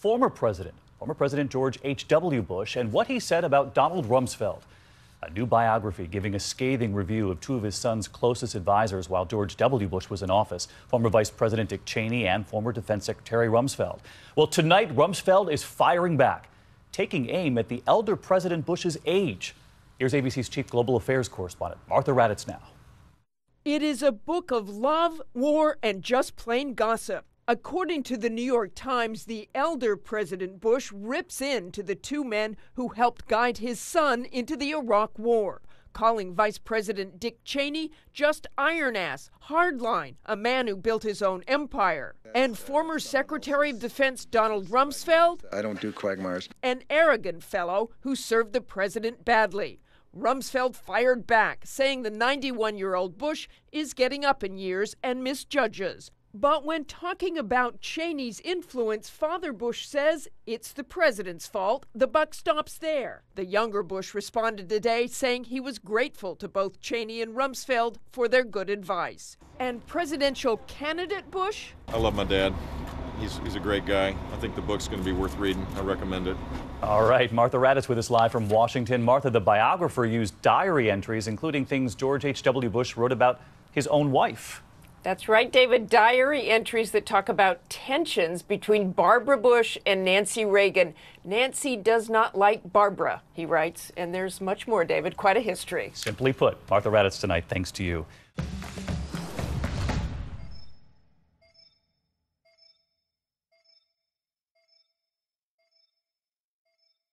former President George H.W. Bush, and what he said about Donald Rumsfeld. A new biography giving a scathing review of two of his son's closest advisors while George W. Bush was in office, former Vice President Dick Cheney and former Defense Secretary Rumsfeld. Well, tonight, Rumsfeld is firing back, taking aim at the elder President Bush's age. Here's ABC's chief global affairs correspondent, Martha Raddatz now. It is a book of love, war, and just plain gossip. According to the New York Times, the elder President Bush rips into the two men who helped guide his son into the Iraq War, calling Vice President Dick Cheney just iron-ass, hardline, a man who built his own empire, and former Secretary of Defense Donald Rumsfeld, I don't do quagmires, an arrogant fellow who served the president badly. Rumsfeld fired back, saying the 91-year-old Bush is getting up in years and misjudges. But when talking about Cheney's influence, Father Bush says it's the president's fault. The buck stops there. The younger Bush responded today saying he was grateful to both Cheney and Rumsfeld for their good advice. And presidential candidate Bush? I love my dad. He's a great guy. I think the book's going to be worth reading. I recommend it. All right, Martha Raddatz with us live from Washington. Martha, the biographer used diary entries, including things George H.W. Bush wrote about his own wife. That's right, David. Diary entries that talk about tensions between Barbara Bush and Nancy Reagan. Nancy does not like Barbara, he writes. And there's much more, David. Quite a history. Simply put, Martha Raddatz tonight, thanks to you.